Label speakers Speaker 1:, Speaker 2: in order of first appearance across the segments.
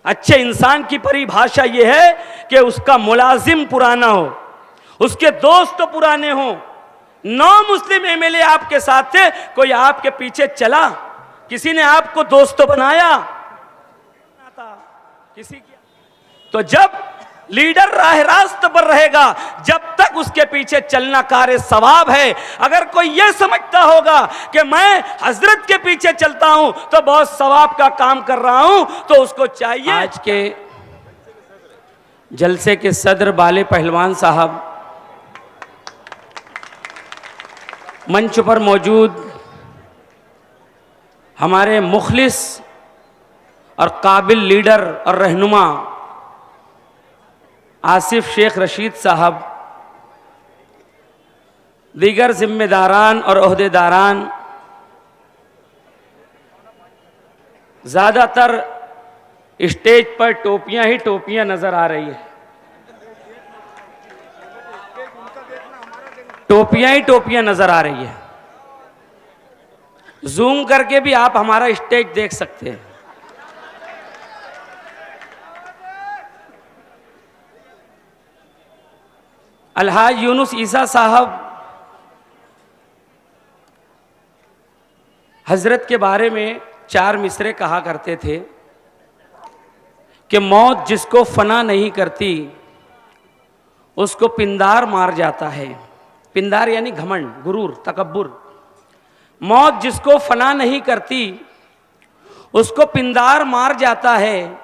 Speaker 1: अच्छे इंसान की परिभाषा यह है कि उसका मुलाजिम पुराना हो, उसके दोस्त तो पुराने हो। 9 मुस्लिम एमएलए आपके साथ थे, कोई आपके पीछे चला? किसी ने आपको दोस्त बनाया? किसी की? तो जब लीडर राह रास्त पर रहेगा, जब तक उसके पीछे चलना कार्य सवाब है। अगर कोई यह समझता होगा कि मैं हजरत के पीछे चलता हूं तो बहुत सवाब का काम कर रहा हूं, तो उसको चाहिए। आज के जलसे के सदर बाले पहलवान साहब, मंच पर मौजूद हमारे मुखलिस और काबिल लीडर और रहनुमा आसिफ शेख रशीद साहब, दीगर जिम्मेदारान और ओहदेदारान, ज़्यादातर स्टेज पर टोपियां ही टोपियां नजर आ रही है, टोपियां ही टोपियां नजर आ रही है। जूम करके भी आप हमारा स्टेज देख सकते हैं। अलहाज यूनुस ईसा साहब हजरत के बारे में 4 मिसरे कहा करते थे कि मौत जिसको फना नहीं करती उसको पिंदार मार जाता है। पिंदार यानी घमंड, गुरूर, तकब्बुर। मौत जिसको फना नहीं करती उसको पिंदार मार जाता है,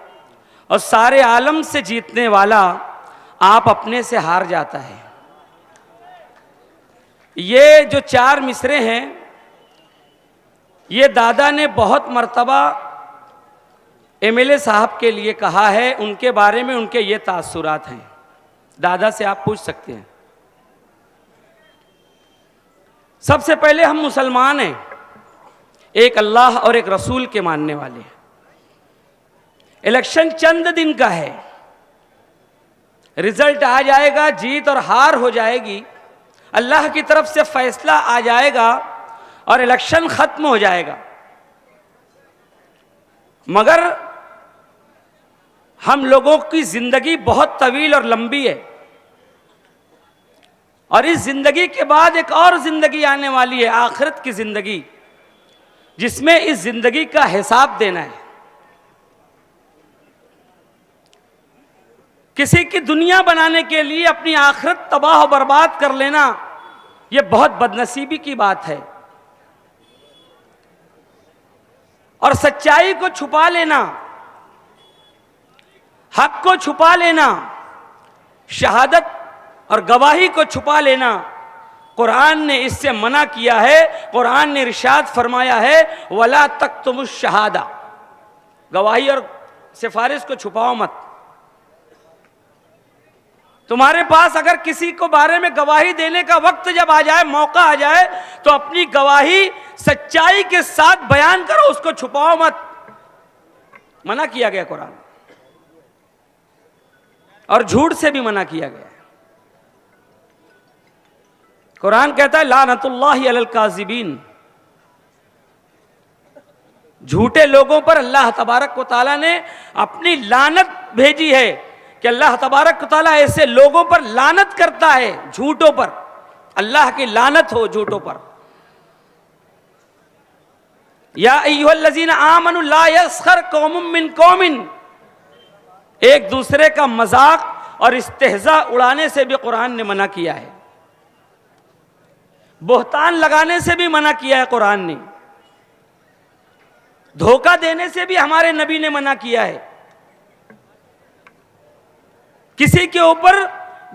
Speaker 1: और सारे आलम से जीतने वाला आप अपने से हार जाता है। ये जो 4 मिसरे हैं, ये दादा ने बहुत मर्तबा एमएलए साहब के लिए कहा है। उनके बारे में उनके ये तासुरात हैं, दादा से आप पूछ सकते हैं। सबसे पहले हम मुसलमान हैं, एक अल्लाह और एक रसूल के मानने वाले हैं। इलेक्शन चंद दिन का है, रिजल्ट आ जाएगा, जीत और हार हो जाएगी, अल्लाह की तरफ से फैसला आ जाएगा और इलेक्शन खत्म हो जाएगा। मगर हम लोगों की जिंदगी बहुत तवील और लंबी है, और इस जिंदगी के बाद एक और जिंदगी आने वाली है, आखिरत की जिंदगी, जिसमें इस जिंदगी का हिसाब देना है। किसी की दुनिया बनाने के लिए अपनी आखिरत तबाह और बर्बाद कर लेना, यह बहुत बदनसीबी की बात है। और सच्चाई को छुपा लेना, हक को छुपा लेना, शहादत और गवाही को छुपा लेना, कुरान ने इससे मना किया है। कुरान ने इरशाद फरमाया है, वला तक्तुमुश शहादा, गवाही और सिफारिश को छुपाओ मत। तुम्हारे पास अगर किसी को बारे में गवाही देने का वक्त जब आ जाए, मौका आ जाए, तो अपनी गवाही सच्चाई के साथ बयान करो, उसको छुपाओ मत। मना किया गया कुरान, और झूठ से भी मना किया गया। कुरान कहता है लानतुल्लाहि अलल काज़िबीन, झूठे लोगों पर अल्लाह तबारक व तआला ने अपनी लानत भेजी है कि अल्लाह तबारक व तआला ऐसे लोगों पर लानत करता है, झूठों पर। अल्लाह की लानत हो झूठों पर। या अय्युहल्लज़ीना आमनु ला यस्खर कौमुम मिन कौमिन, एक दूसरे का मजाक और इस्तेहजा उड़ाने से भी कुरान ने मना किया है। बोहतान लगाने से भी मना किया है कुरान ने। धोखा देने से भी हमारे नबी ने मना किया है। किसी के ऊपर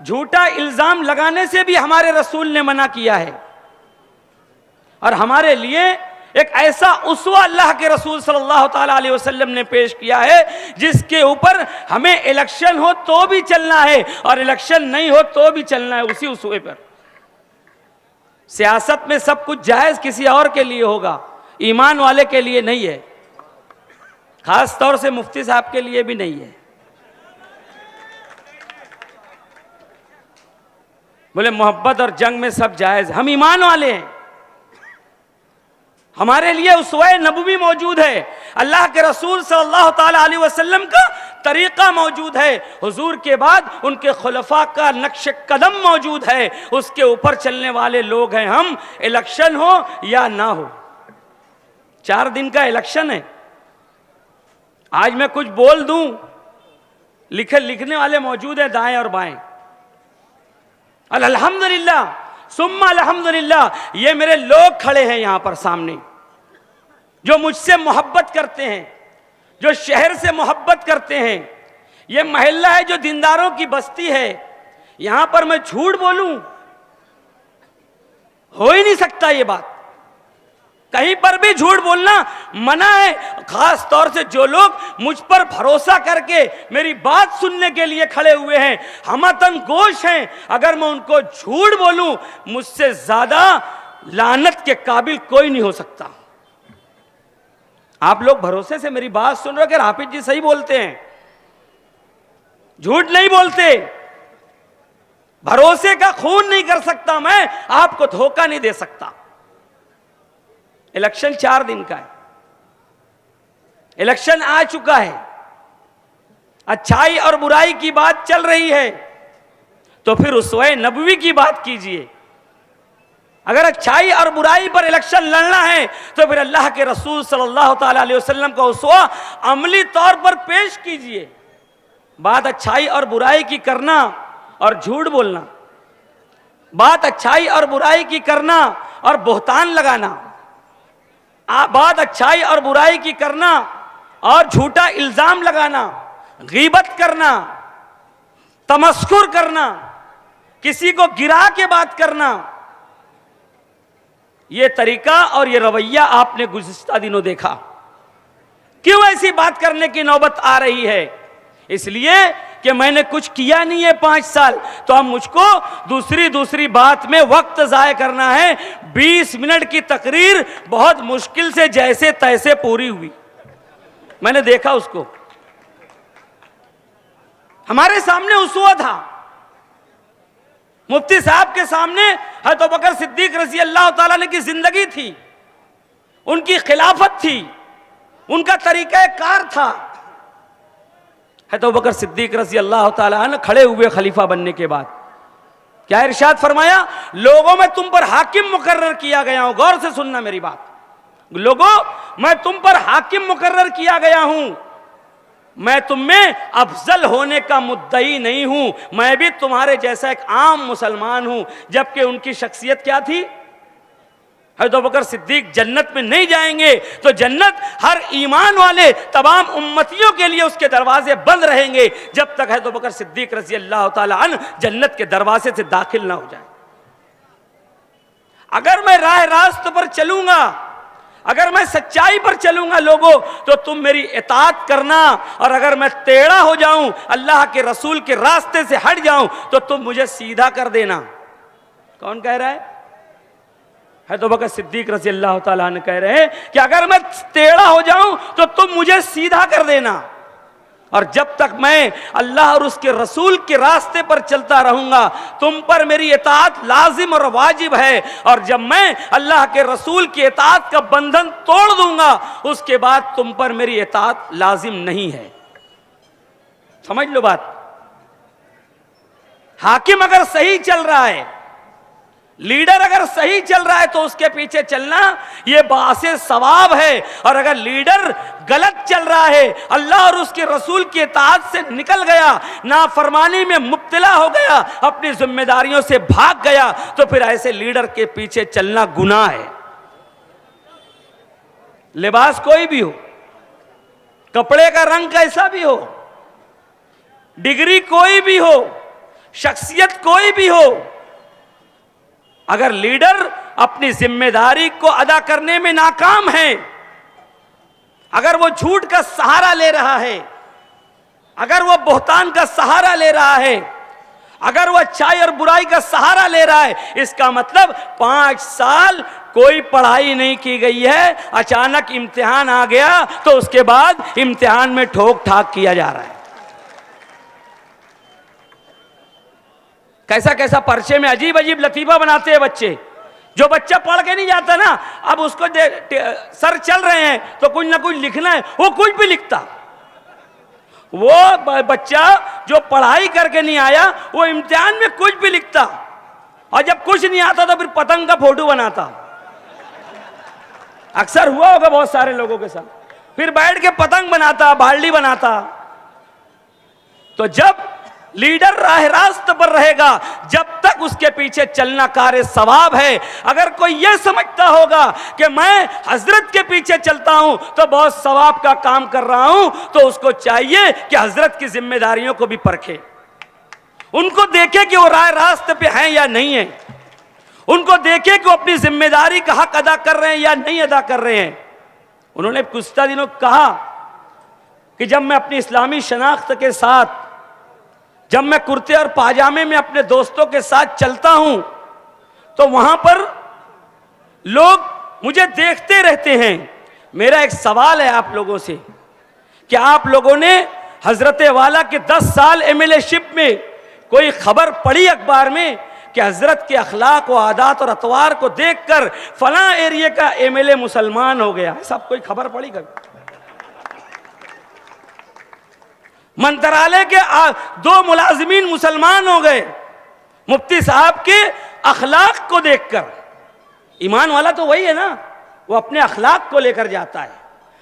Speaker 1: झूठा इल्जाम लगाने से भी हमारे रसूल ने मना किया है। और हमारे लिए एक ऐसा उसवा अल्लाह के रसूल सल्लल्लाहु ताला अलैहि वसल्लम ने पेश किया है, जिसके ऊपर हमें इलेक्शन हो तो भी चलना है और इलेक्शन नहीं हो तो भी चलना है, उसी उसवे पर। सियासत में सब कुछ जायज किसी और के लिए होगा, ईमान वाले के लिए नहीं है, खास तौर से मुफ्ती साहब के लिए भी नहीं है। बोले मोहब्बत और जंग में सब जायज, हम ईमान वाले हैं, हमारे लिए उसवे नबवी मौजूद है। अल्लाह के रसूल सल्लल्लाहु ताला अलैहि वसल्लम का तरीका मौजूद है, हुजूर के बाद उनके खुलफा का नक्श कदम मौजूद है, उसके ऊपर चलने वाले लोग हैं हम। इलेक्शन हो या ना हो, 4 दिन का इलेक्शन है। आज मैं कुछ बोल दूं, लिखने वाले मौजूद हैं दाएं और बाएं। अल्हम्दुलिल्लाह सुम्मा अल्हम्दुलिल्लाह, ये मेरे लोग खड़े हैं यहां पर सामने, जो मुझसे मोहब्बत करते हैं, जो शहर से मोहब्बत करते हैं। ये मोहल्ला है जो दीनदारों की बस्ती है। यहां पर मैं झूठ बोलूं, हो ही नहीं सकता ये बात। कहीं पर भी झूठ बोलना मना है, खास तौर से जो लोग मुझ पर भरोसा करके मेरी बात सुनने के लिए खड़े हुए हैं, हमतन गोश हैं। अगर मैं उनको झूठ बोलूं, मुझसे ज्यादा लानत के काबिल कोई नहीं हो सकता। आप लोग भरोसे से मेरी बात सुन रहे हो कि हाफिज जी सही बोलते हैं, झूठ नहीं बोलते। भरोसे का खून नहीं कर सकता मैं, आपको धोखा नहीं दे सकता। इलेक्शन 4 दिन का है, इलेक्शन आ चुका है, अच्छाई और बुराई की बात चल रही है, तो फिर उसवे नबवी की बात कीजिए। अगर अच्छाई और बुराई पर इलेक्शन लड़ना है तो फिर अल्लाह के रसूल सल्लल्लाहु अलैहि वसल्लम का उसवा अमली तौर पर पेश कीजिए। बात अच्छाई और बुराई की करना और झूठ बोलना, बात अच्छाई और बुराई की करना और बोहतान लगाना, बात अच्छाई और बुराई की करना और झूठा इल्जाम लगाना, गीबत करना, तमस्कुर करना, किसी को गिरा के बात करना, ये तरीका और ये रवैया आपने गुज़िश्ता दिनों देखा। क्यों ऐसी बात करने की नौबत आ रही है? इसलिए कि मैंने कुछ किया नहीं है 5 साल, तो अब मुझको दूसरी बात में वक्त ज़ाय करना है। 20 मिनट की तकरीर बहुत मुश्किल से जैसे तैसे पूरी हुई। मैंने देखा उसको, हमारे सामने उसवा था, मुफ्ती साहब के सामने हज़रत अबू बकर सिद्दीक रज़ी अल्लाह ताला अन्हु की जिंदगी थी, उनकी खिलाफत थी, उनका तरीक़ा कार था। हज़रत अबू बकर सिद्दीक रज़ी अल्लाह ताला अन्हु खड़े हुए खलीफा बनने के बाद क्या इरशाद फरमाया? लोगों में तुम पर हाकिम मुकर्रर किया गया हूं। गौर से सुनना मेरी बात, लोगों मैं तुम पर हाकिम मुकर्रर किया गया हूं। मैं तुम में अफजल होने का मुद्दई नहीं हूं, मैं भी तुम्हारे जैसा एक आम मुसलमान हूं। जबकि उनकी शख्सियत क्या थी? हज़रत अबू बकर सिद्दीक जन्नत में नहीं जाएंगे तो जन्नत हर ईमान वाले तमाम उम्मतियों के लिए उसके दरवाजे बंद रहेंगे जब तक हज़रत अबू बकर सिद्दीक रज़ी अल्लाह ताला अन्हु जन्नत के दरवाजे से दाखिल ना हो जाए। अगर मैं राह रास्त पर चलूंगा, अगर मैं सच्चाई पर चलूंगा लोगों, तो तुम मेरी इताअत करना, और अगर मैं टेढ़ा हो जाऊं, अल्लाह के रसूल के रास्ते से हट जाऊं, तो तुम मुझे सीधा कर देना। कौन कह रहा है? हज़रत अबू बकर सिद्दीक रज़ी अल्लाह ताला अन्हु कह रहे हैं कि अगर मैं टेढ़ा हो जाऊं तो तुम मुझे सीधा कर देना, और जब तक मैं अल्लाह और उसके रसूल के रास्ते पर चलता रहूंगा तुम पर मेरी इताअत लाजिम और वाजिब है, और जब मैं अल्लाह के रसूल की इताअत का बंधन तोड़ दूंगा उसके बाद तुम पर मेरी इताअत लाजिम नहीं है। समझ लो बात। हाकिम अगर सही चल रहा है, लीडर अगर सही चल रहा है, तो उसके पीछे चलना यह बासे सवाब है, और अगर लीडर गलत चल रहा है, अल्लाह और उसके रसूल की इताअत से निकल गया, नाफरमानी में मुब्तला हो गया, अपनी जिम्मेदारियों से भाग गया, तो फिर ऐसे लीडर के पीछे चलना गुनाह है। लिबास कोई भी हो, कपड़े का रंग कैसा भी हो, डिग्री कोई भी हो, शख्सियत कोई भी हो, अगर लीडर अपनी जिम्मेदारी को अदा करने में नाकाम है, अगर वो झूठ का सहारा ले रहा है, अगर वो बोहतान का सहारा ले रहा है, अगर वो अच्छाई और बुराई का सहारा ले रहा है, इसका मतलब 5 साल कोई पढ़ाई नहीं की गई है, अचानक इम्तिहान आ गया तो उसके बाद इम्तिहान में ठोक ठाक किया जा रहा है। कैसा कैसा पर्चे में अजीब अजीब लतीफा बनाते हैं बच्चे। जो बच्चा पढ़ के नहीं जाता ना, अब उसको सर चल रहे हैं तो कुछ ना कुछ लिखना है, वो कुछ भी लिखता। वो बच्चा जो पढ़ाई करके नहीं आया वो इम्तिहान में कुछ भी लिखता, और जब कुछ नहीं आता तो फिर पतंग का फोटो बनाता। अक्सर हुआ होगा बहुत सारे लोगों के साथ। फिर बैठ के पतंग बनाता, बाल्टी बनाता। तो जब लीडर राह रास्त पर रहेगा, जब तक उसके पीछे चलना कार्य सवाब है। अगर कोई यह समझता होगा कि मैं हजरत के पीछे चलता हूं तो बहुत सवाब का काम कर रहा हूं, तो उसको चाहिए कि हजरत की जिम्मेदारियों को भी परखे, उनको देखे कि वो राह रास्ते पे हैं या नहीं है, उनको देखे कि वो अपनी जिम्मेदारी का हक अदा कर रहे हैं या नहीं अदा कर रहे हैं। उन्होंने कुछ दिनों कहा कि जब मैं अपनी इस्लामी शनाख्त के साथ, जब मैं कुर्ते और पाजामे में अपने दोस्तों के साथ चलता हूं तो वहां पर लोग मुझे देखते रहते हैं। मेरा एक सवाल है आप लोगों से, क्या आप लोगों ने हजरत वाला के 10 साल एमएलएशिप में कोई खबर पढ़ी अखबार में कि हजरत के अखलाक व आदात और अतवार को देखकर फलां एरिया का एमएलए मुसलमान हो गया? सब कोई खबर पढ़ी कभी? मंत्रालय के 2 मुलाजिमीन मुसलमान हो गए मुफ्ती साहब के अखलाक को देखकर। ईमान वाला तो वही है ना, वो अपने अखलाक को लेकर जाता है,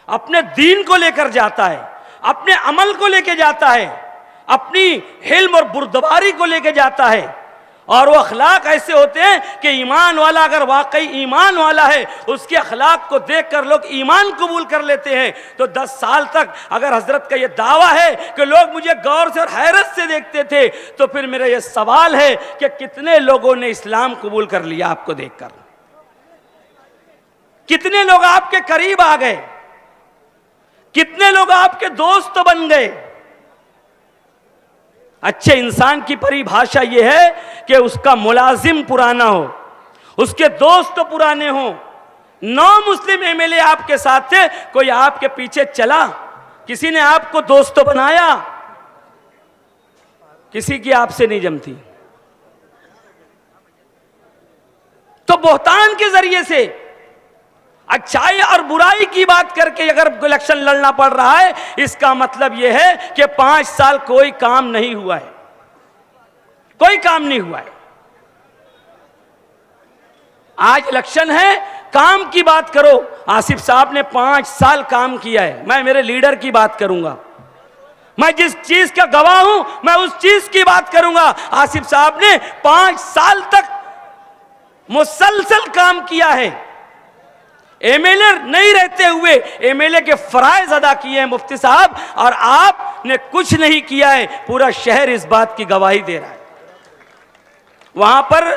Speaker 1: अपने दीन को लेकर जाता है, अपने अमल को लेकर जाता है, अपनी हिल्म और बुर्दबारी को लेकर जाता है। और वो अखलाक ऐसे होते हैं कि ईमान वाला अगर वाकई ईमान वाला है, उसके अखलाक को देखकर लोग ईमान कबूल कर लेते हैं। तो 10 साल तक अगर हजरत का ये दावा है कि लोग मुझे गौर से और हैरत से देखते थे, तो फिर मेरा ये सवाल है कि कितने लोगों ने इस्लाम कबूल कर लिया आपको देखकर? कितने लोग आपके करीब आ गए? कितने लोग आपके दोस्त बन गए? अच्छे इंसान की परिभाषा यह है कि उसका मुलाजिम पुराना हो, उसके दोस्त पुराने हो। 9 मुस्लिम एमएलए आपके साथ थे, कोई आपके पीछे चला? किसी ने आपको दोस्त बनाया? किसी की आपसे नहीं जमती। तो बोहतान के जरिए से अच्छाई और बुराई की बात करके अगर इलेक्शन लड़ना पड़ रहा है, इसका मतलब यह है कि 5 साल कोई काम नहीं हुआ है, कोई काम नहीं हुआ है। आज इलेक्शन है, काम की बात करो। आसिफ साहब ने 5 साल काम किया है। मैं मेरे लीडर की बात करूंगा, मैं जिस चीज का गवाह हूं मैं उस चीज की बात करूंगा। आसिफ साहब ने 5 साल तक मुसलसल काम किया है। एमएलए नहीं रहते हुए एमएलए के फराइज अदा किए हैं मुफ्ती साहब, और आपने कुछ नहीं किया है। पूरा शहर इस बात की गवाही दे रहा है। वहां पर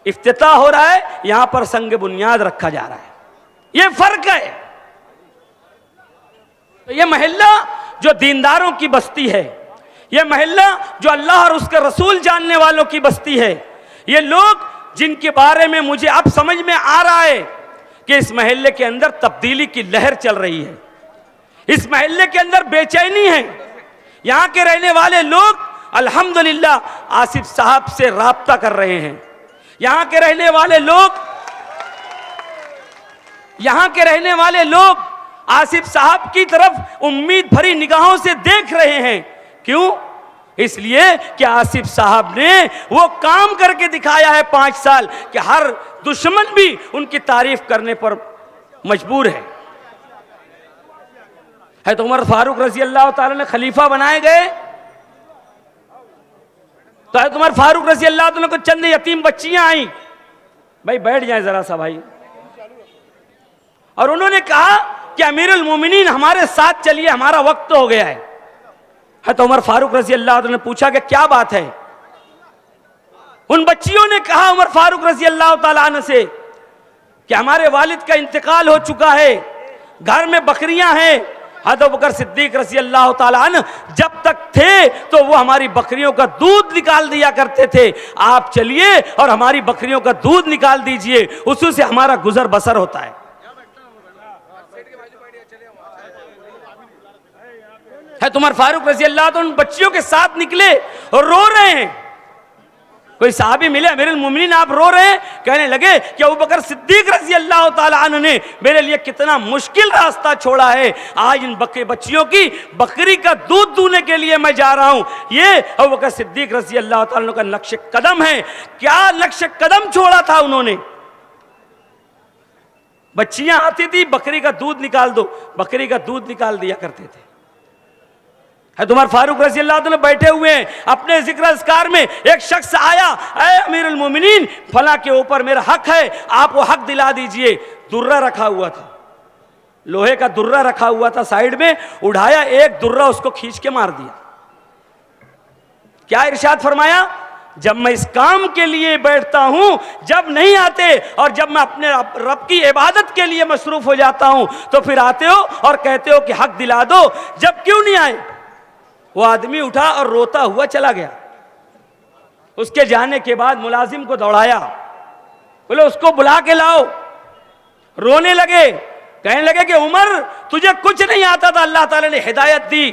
Speaker 1: इफ्तिताह हो रहा है, यहां पर संग बुनियाद रखा जा रहा है। यह फर्क है। तो यह मोहल्ला जो दीनदारों की बस्ती है, यह मोहल्ला जो अल्लाह और उसके रसूल जानने वालों की बस्ती है, ये लोग जिनके बारे में मुझे अब समझ में आ रहा है कि इस महल्ले के अंदर तब्दीली की लहर चल रही है, इस महल्ले के अंदर बेचैनी है। यहां के रहने वाले लोग अल्हम्दुलिल्लाह आसिफ साहब से राब्ता कर रहे हैं। यहां के रहने वाले लोग आसिफ साहब की तरफ उम्मीद भरी निगाहों से देख रहे हैं। क्यों? इसलिए कि आसिफ साहब ने वो काम करके दिखाया है 5 साल कि हर दुश्मन भी उनकी तारीफ करने पर मजबूर है। तो उमर फारूक रजी अल्लाह ताला ने खलीफा बनाए गए, तो उमर फारूक रजी अल्लाह ताला को चंद यतीम बच्चियां आई, भाई बैठ जाए जरा सा भाई, और उन्होंने कहा कि अमीरुल मोमिनीन हमारे साथ चलिए, हमारा वक्त हो गया है। तो उमर फारूक रजी अल्लाह ने पूछा कि क्या बात है? उन बच्चियों ने कहा उमर फारूक रजी अल्लाह तआला अन्हु से कि हमारे वालिद का इंतकाल हो चुका है, घर में बकरियां हैं। हज़रत अबू बकर सिद्दीक रजी अल्लाह तआला अन्हु जब तक थे तो वो हमारी बकरियों का दूध निकाल दिया करते थे। आप चलिए और हमारी बकरियों का दूध निकाल दीजिए, उसी से हमारा गुजर बसर होता है। उमर फारूक रजी अल्लाह तो उन बच्चियों के साथ निकले और रो रहे हैं। कोई साहबी मिले, अमीरुल मोमिनीन आप रो रहे हैं, कहने लगे कि अबू बकर सिद्दीक रज़ी अल्लाह ताला अन्हु ने मेरे लिए कितना मुश्किल रास्ता छोड़ा है, आज इन बच्चियों की बकरी का दूध दूने के लिए मैं जा रहा हूं। ये अबू बकर सिद्दीक रज़ी अल्लाह ताला अन्हु का नक्श कदम है। क्या नक्श कदम छोड़ा था उन्होंने। बच्चियां आती थी, बकरी का दूध निकाल दो, बकरी का दूध निकाल दिया करते थे। उमर फारूक रज़ी अल्लाह ताला बैठे हुए हैं अपने जिक्र अस्कार में, एक शख्स आया, ऐ अमीरुल मोमिनीन फला के ऊपर मेरा हक है, आप वो हक दिला दीजिए। दुर्रा रखा हुआ था, लोहे का दुर्रा रखा हुआ था साइड में, उठाया, एक दुर्रा उसको खींच के मार दिया। क्या इरशाद फरमाया, जब मैं इस काम के लिए बैठता हूं, जब नहीं आते, और जब मैं अपने रब की इबादत के लिए मसरूफ हो जाता हूं तो फिर आते हो और कहते हो कि हक दिला दो, जब क्यों नहीं आए। वो आदमी उठा और रोता हुआ चला गया। उसके जाने के बाद मुलाजिम को दौड़ाया, बोले उसको बुला के लाओ। रोने लगे, कहने लगे कि उमर तुझे कुछ नहीं आता था, अल्लाह ताला ने हिदायत दी,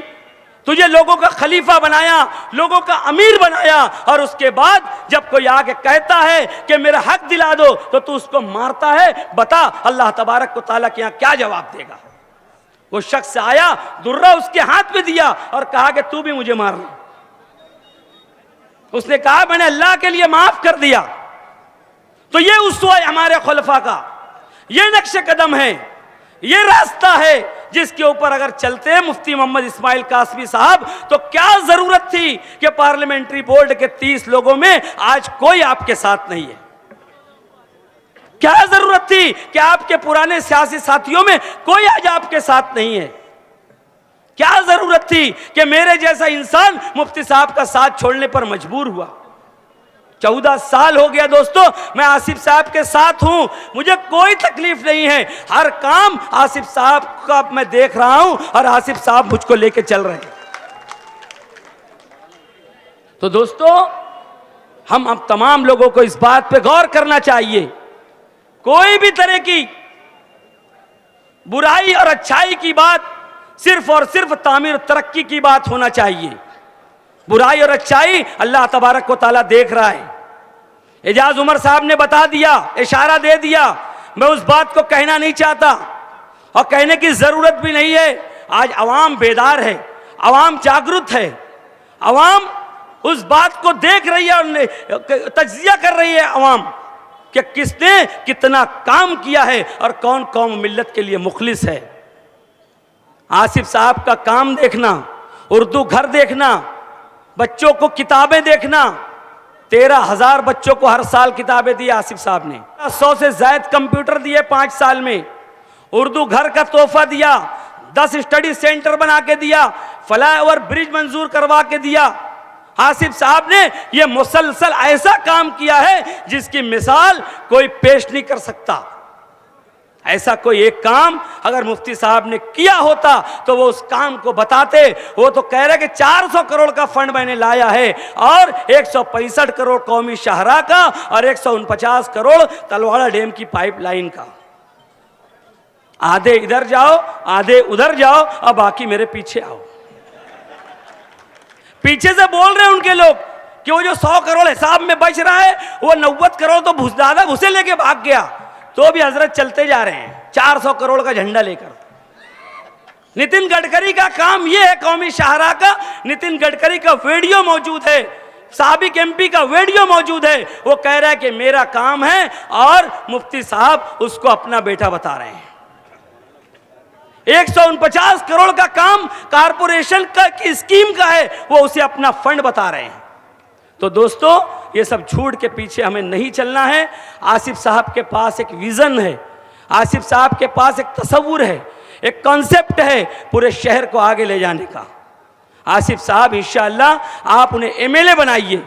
Speaker 1: तुझे लोगों का खलीफा बनाया, लोगों का अमीर बनाया, और उसके बाद जब कोई आके कहता है कि मेरा हक दिला दो तो तू उसको मारता है। बता अल्लाह तबारक व तआला के यहाँ क्या जवाब देगा। वो शख्स आया, दुर्रा उसके हाथ में दिया और कहा कि तू भी मुझे मारना। उसने कहा मैंने अल्लाह के लिए माफ कर दिया। तो ये उस्वा है हमारे खुलफा का, ये नक्शे कदम है, ये रास्ता है जिसके ऊपर अगर चलते हैं मुफ्ती मोहम्मद इस्माइल कासमी साहब, तो क्या जरूरत थी कि पार्लियामेंट्री बोर्ड के 30 लोगों में आज कोई आपके साथ नहीं है। क्या जरूरत थी कि आपके पुराने सियासी साथियों में कोई आज आपके साथ नहीं है। क्या जरूरत थी कि मेरे जैसा इंसान मुफ्ती साहब का साथ छोड़ने पर मजबूर हुआ। 14 साल हो गया दोस्तों, मैं आसिफ साहब के साथ हूं, मुझे कोई तकलीफ नहीं है। हर काम आसिफ साहब का मैं देख रहा हूं और आसिफ साहब मुझको लेके चल रहे हैं। तो दोस्तों, हम अब तमाम लोगों को इस बात पे गौर करना चाहिए, कोई भी तरह की बुराई और अच्छाई की बात सिर्फ और सिर्फ तामीर तरक्की की बात होना चाहिए। बुराई और अच्छाई अल्लाह तबारक व तआला देख रहा है। एजाज उमर साहब ने बता दिया, इशारा दे दिया, मैं उस बात को कहना नहीं चाहता और कहने की जरूरत भी नहीं है। आज अवाम बेदार है, अवाम जागरूक है, अवाम उस बात को देख रही है और तज्जिया कर रही है अवाम कि किसने कितना काम किया है और कौन कौम मिल्लत के लिए मुखलिस है। आसिफ साहब का काम देखना, उर्दू घर देखना, बच्चों को किताबें देखना, 13,000 बच्चों को हर साल किताबें दी आसिफ साहब ने, 100 से ज्यादा कंप्यूटर दिए 5 साल में, उर्दू घर का तोहफा दिया, 10 स्टडी सेंटर बना के दिया, फ्लाईओवर ब्रिज मंजूर करवा के दिया। आसिफ साहब ने यह मुसलसल ऐसा काम किया है जिसकी मिसाल कोई पेश नहीं कर सकता। ऐसा कोई एक काम अगर मुफ्ती साहब ने किया होता तो वो उस काम को बताते। वो तो कह रहे कि 400 करोड़ का फंड मैंने लाया है और 165 करोड़ कौमी शाहरा का और 149 करोड़ तलवाड़ा डैम की पाइपलाइन का। आधे इधर जाओ, आधे उधर जाओ और बाकी मेरे पीछे आओ। पीछे से बोल रहे हैं उनके लोग कि वो जो 100 करोड़ हिसाब में बच रहा है वो 90 करोड़ तो भूसदादा भूसे लेके भाग गया, तो भी हजरत चलते जा रहे हैं 400 करोड़ का झंडा लेकर। नितिन गडकरी का काम यह है, कौमी शाहरा का नितिन गडकरी का वीडियो मौजूद है, साबिक एमपी का वीडियो मौजूद है। वो कह रहा है कि मेरा काम है और मुफ्ती साहब उसको अपना बेटा बता रहे हैं। 149 करोड़ का काम कारपोरेशन का की स्कीम का है, वो उसे अपना फंड बता रहे हैं। तो दोस्तों, ये सब झूठ के पीछे हमें नहीं चलना है। आसिफ साहब के पास एक विजन है, आसिफ साहब के पास एक तस्वुर है, एक कॉन्सेप्ट है पूरे शहर को आगे ले जाने का। आसिफ साहब इंशाअल्लाह आप उन्हें एमएलए बनाइए,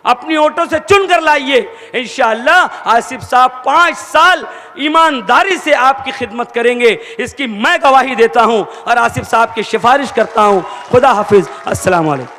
Speaker 1: अपनी वोटों से चुन कर लाइए। इंशाअल्लाह आसिफ साहब 5 साल ईमानदारी से आपकी खिदमत करेंगे, इसकी मैं गवाही देता हूं और आसिफ साहब की सिफारिश करता हूं। खुदा हाफिज, अस्सलाम वालेकुम।